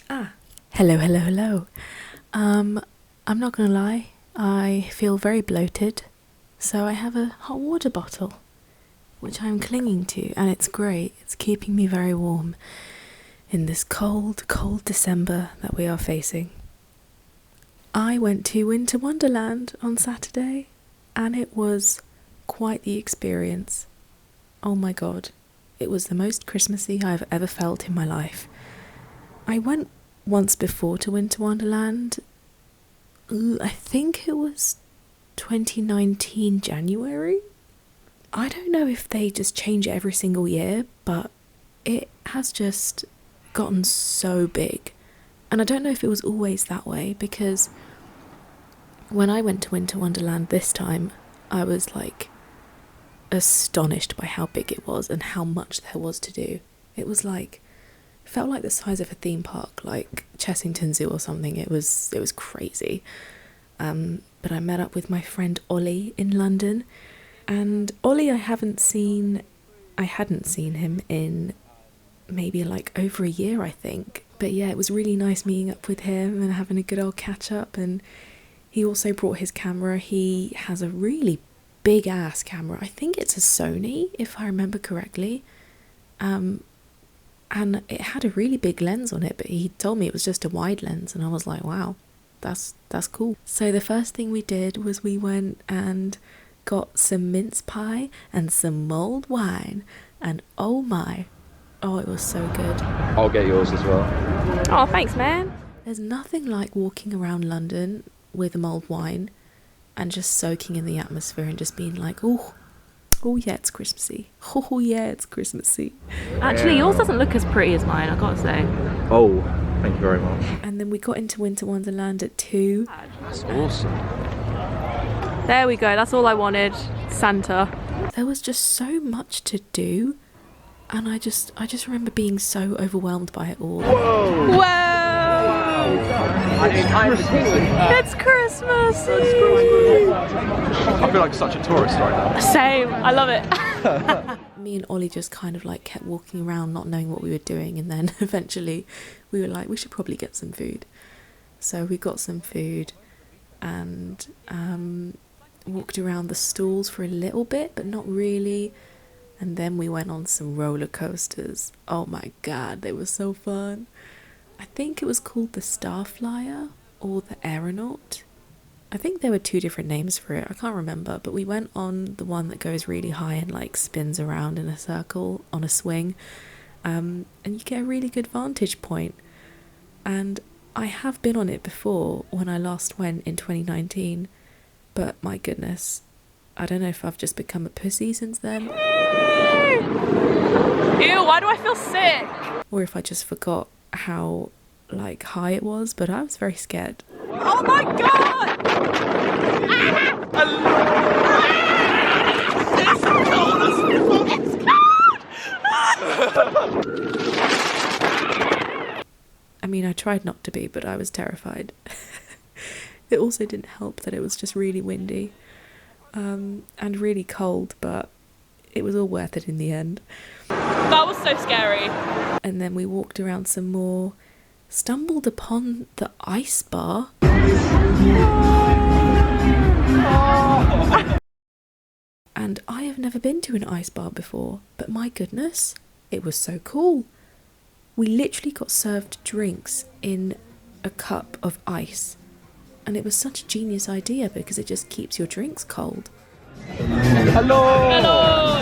Hello. I'm not gonna lie, I feel very bloated, so I have a hot water bottle, which I'm clinging to, and it's great. It's keeping me very warm in this cold December that we are facing. I went to Winter Wonderland on Saturday, and it was quite the experience. Oh my god, it was the most Christmassy I've ever felt in my life. I went once before to Winter Wonderland. I think it was 2019 January. I don't know if they just change it every single year, but it has just gotten so big. And I don't know if it was always that way, because when I went to Winter Wonderland this time, I was like astonished by how big it was and how much there was to do. It was like, felt like the size of a theme park, like Chessington Zoo or something. It was crazy. But I met up with my friend Ollie in London, and Ollie I hadn't seen him in maybe like over a year, I think. But yeah, it was really nice meeting up with him and having a good old catch up. And he also brought his camera. He has a really big ass camera. I think it's a Sony, if I remember correctly. And it had a really big lens on it, but he told me it was just a wide lens, and I was like, wow, that's cool. So the first thing we did was we went and got some mince pie and some mulled wine, and oh my, it was so good. I'll get yours as well. Oh, thanks, man. There's nothing like walking around London with mulled wine and just soaking in the atmosphere and just being like, oh yeah, it's Christmassy. Oh yeah, it's Christmassy. Actually, yours doesn't look as pretty as mine, I gotta say. Oh, thank you very much. And then we got into Winter Wonderland at 2. That's awesome. There we go, that's all I wanted. Santa. There was just so much to do, and I just remember being so overwhelmed by it all. Whoa! Whoa! It's Christmas! I feel like such a tourist right now. Same, I love it. Me and Ollie just kind of like kept walking around not knowing what we were doing, and then eventually we were like, we should probably get some food. So we got some food and walked around the stalls for a little bit, but not really. And then we went on some roller coasters. Oh my god, they were so fun. I think it was called the Starflyer or the Aeronaut. I think there were 2 different names for it. I can't remember, but we went on the one that goes really high and like spins around in a circle on a swing. And you get a really good vantage point. And I have been on it before when I last went in 2019, but my goodness, I don't know if I've just become a pussy since then. Ew, why do I feel sick? Or if I just forgot how like high it was, but I was very scared. Oh my god! I mean, I tried not to be, but I was terrified. It also didn't help that it was just really windy and really cold, but it was all worth it in the end. That was so scary. And then we walked around some more, stumbled upon the ice bar. And I have never been to an ice bar before, but my goodness, it was so cool. We literally got served drinks in a cup of ice, and it was such a genius idea because it just keeps your drinks cold. Hello! Hello!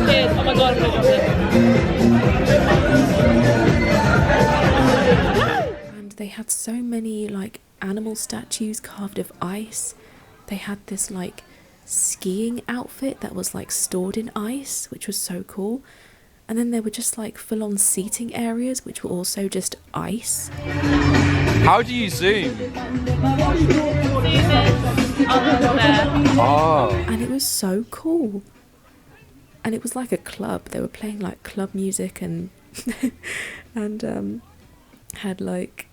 Cheers, oh my god, I'm gonna And they had so many like animal statues carved of ice. They had this like skiing outfit that was like stored in ice, which was so cool. And then there were just like full-on seating areas which were also just ice. How do you zoom? Oh. And it was so cool. And it was like a club. They were playing like club music and had like,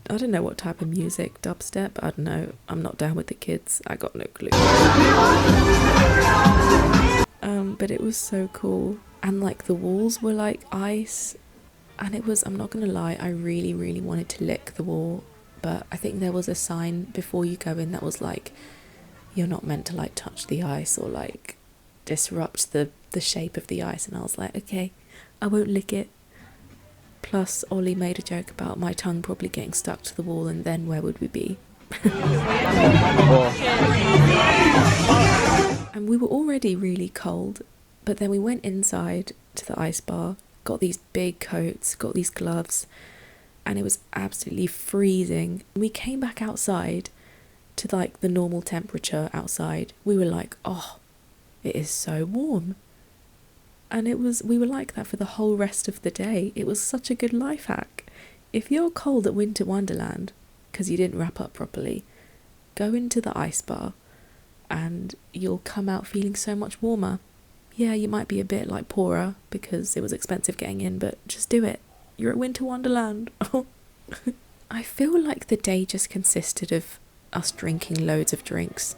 I don't know what type of music, dubstep, I don't know. I'm not down with the kids. I got no clue. But it was so cool. And like the walls were like ice. And it was, I'm not gonna lie, I really, really wanted to lick the wall, but I think there was a sign before you go in that was like, you're not meant to like touch the ice or like disrupt the shape of the ice. And I was like, okay, I won't lick it. Plus Ollie made a joke about my tongue probably getting stuck to the wall, and then where would we be? And we were already really cold, but then we went inside to the ice bar, got these big coats, got these gloves, and it was absolutely freezing. We came back outside to like the normal temperature outside. We were like, oh, it is so warm. And we were like that for the whole rest of the day. It was such a good life hack. If you're cold at Winter Wonderland because you didn't wrap up properly, go into the ice bar and you'll come out feeling so much warmer. Yeah, you might be a bit like poorer because it was expensive getting in, but just do it. You're at Winter Wonderland. I feel like the day just consisted of us drinking loads of drinks.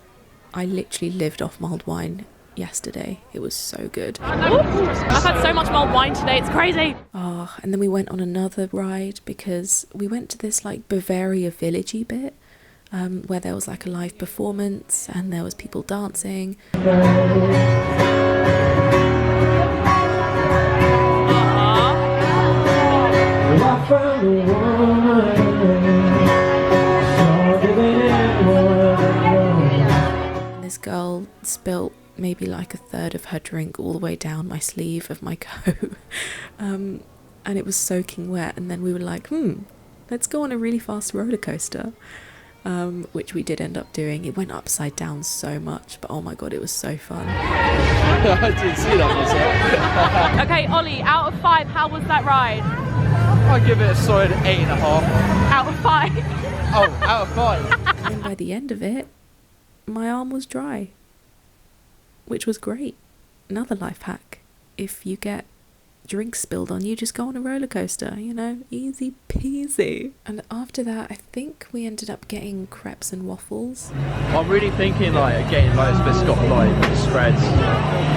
I literally lived off mulled wine yesterday. It was so good. I've had so much mulled wine today, it's crazy. Oh, and then we went on another ride because we went to this like Bavaria villagey bit where there was like a live performance and there was people dancing. This girl spilt maybe like a third of her drink all the way down my sleeve of my coat, and it was soaking wet. And then we were like, let's go on a really fast roller coaster, which we did end up doing. It went upside down so much, but oh my god, it was so fun. I didn't see that myself. Okay, Ollie, out of 5, how was that ride? I give it a solid 8.5. Out of 5. Oh, out of 5. And by the end of it, my arm was dry, which was great. Another life hack: if you get drinks spilled on you, just go on a roller coaster, you know, easy peasy. And after that, I think we ended up getting crepes and waffles. I'm really thinking like getting loads of biscuit like spreads.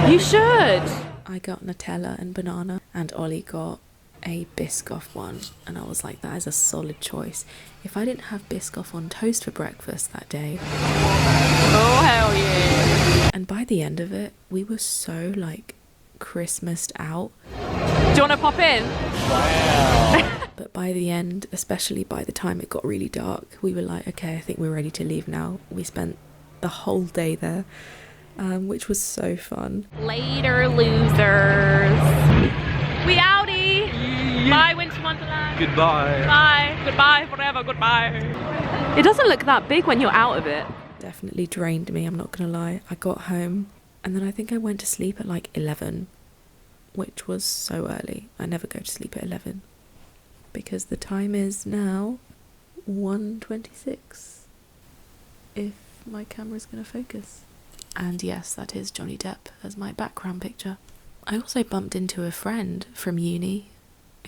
You should. I got Nutella and banana, and Ollie got a Biscoff one, and I was like, that is a solid choice. If I didn't have Biscoff on toast for breakfast that day, Oh, hell yeah. and by the end of it, we were so like Christmased out. Do you want to pop in? But by the end, especially by the time it got really dark, we were like, okay, I think we're ready to leave now. We spent the whole day there, which was so fun. Later, losers. We outie. Bye, Winter Wonderland. Goodbye. Bye. Goodbye forever. Goodbye. It doesn't look that big when you're out of it. Definitely drained me, I'm not gonna lie. I got home and then I think I went to sleep at like 11, which was so early. I never go to sleep at 11 because the time is now 1:26 if my camera's gonna focus. And yes, that is Johnny Depp as my background picture. I also bumped into a friend from uni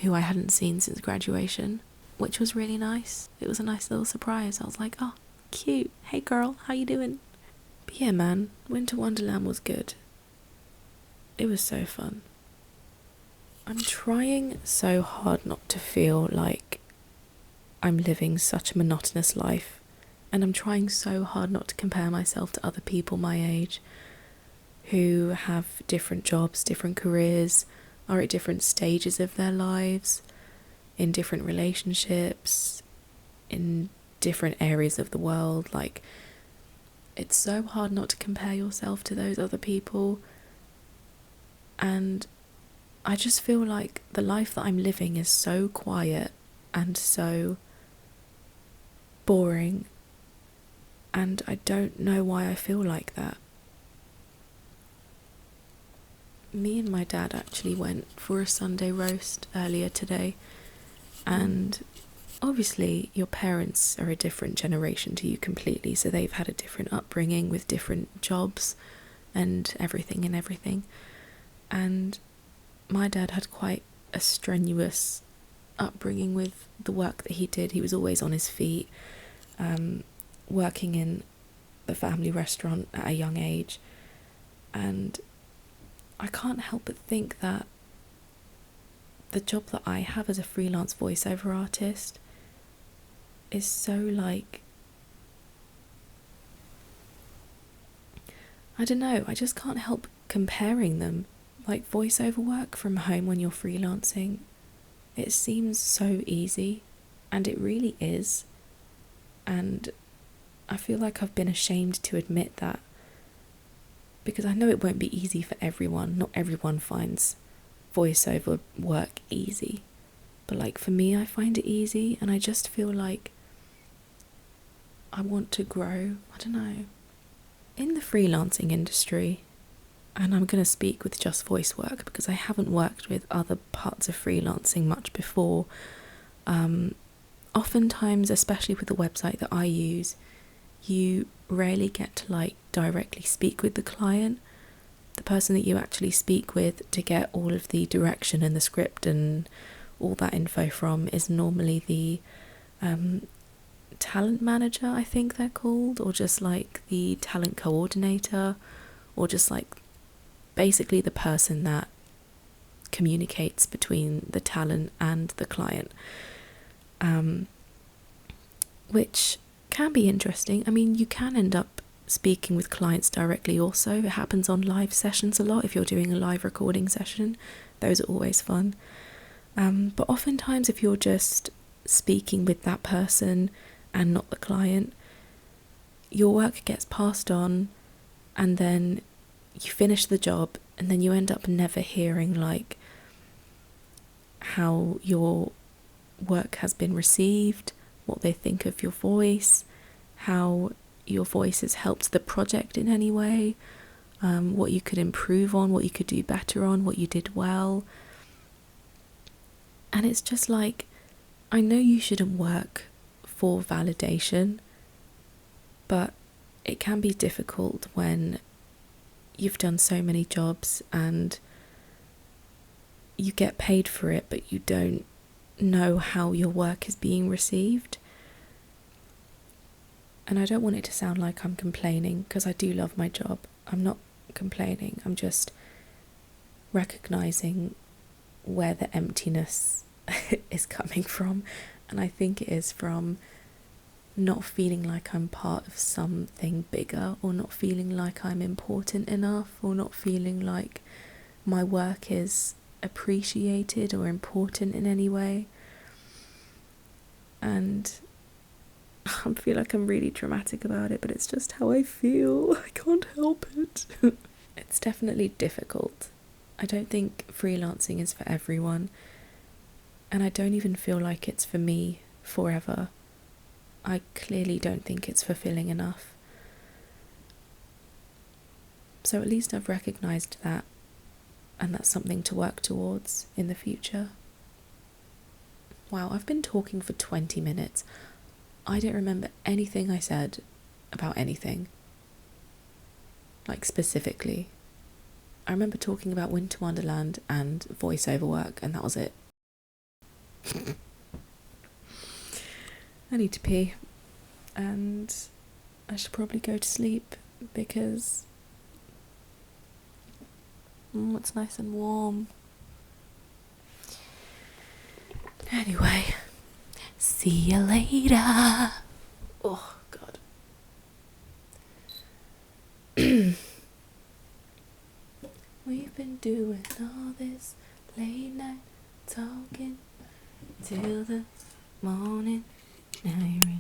who I hadn't seen since graduation, which was really nice. It was a nice little surprise. I was like, oh, cute. Hey girl, how you doing? But yeah, man, Winter Wonderland was good. It was so fun. I'm trying so hard not to feel like I'm living such a monotonous life, and I'm trying so hard not to compare myself to other people my age who have different jobs, different careers, are at different stages of their lives, in different relationships, in different areas of the world. Like, it's so hard not to compare yourself to those other people. And I just feel like the life that I'm living is so quiet and so boring, and I don't know why I feel like that. Me and my dad actually went for a Sunday roast earlier today, and obviously your parents are a different generation to you completely, so they've had a different upbringing with different jobs and everything. And my dad had quite a strenuous upbringing with the work that he did. He was always on his feet, working in the family restaurant at a young age, and I can't help but think that the job that I have as a freelance voiceover artist is so like, I don't know, I just can't help comparing them. Like voiceover work from home when you're freelancing, it seems so easy, and it really is. And I feel like I've been ashamed to admit that, because I know it won't be easy for everyone. Not everyone finds voiceover work easy. But like for me, I find it easy, and I just feel like I want to grow. I don't know. In the freelancing industry, and I'm going to speak with just voice work because I haven't worked with other parts of freelancing much before. Oftentimes, especially with the website that I use, you rarely get to like directly speak with the client. The person that you actually speak with to get all of the direction and the script and all that info from is normally the talent manager, I think they're called, or just like the talent coordinator, or just like basically the person that communicates between the talent and the client, which can be interesting. I mean, you can end up speaking with clients directly also. It happens on live sessions a lot. If you're doing a live recording session, those are always fun. But oftentimes if you're just speaking with that person and not the client, your work gets passed on, and then you finish the job, and then you end up never hearing like how your work has been received, what they think of your voice, how your voice has helped the project in any way, what you could improve on, what you could do better on, what you did well. And it's just like, I know you shouldn't work for validation, but it can be difficult when you've done so many jobs and you get paid for it, but you don't know how your work is being received. And I don't want it to sound like I'm complaining, because I do love my job. I'm not complaining. I'm just recognizing where the emptiness is coming from. And I think it is from not feeling like I'm part of something bigger, or not feeling like I'm important enough, or not feeling like my work is appreciated or important in any way. And I feel like I'm really dramatic about it, but it's just how I feel. I can't help it. It's definitely difficult. I don't think freelancing is for everyone, and I don't even feel like it's for me forever. I clearly don't think it's fulfilling enough. So at least I've recognised that, and that's something to work towards in the future. Wow, I've been talking for 20 minutes. I don't remember anything I said about anything. Like specifically. I remember talking about Winter Wonderland and voiceover work, and that was it. I need to pee, and I should probably go to sleep because it's nice and warm. Anyway, see you later. Oh God. We've been doing all this late night talking till the morning. Now you're in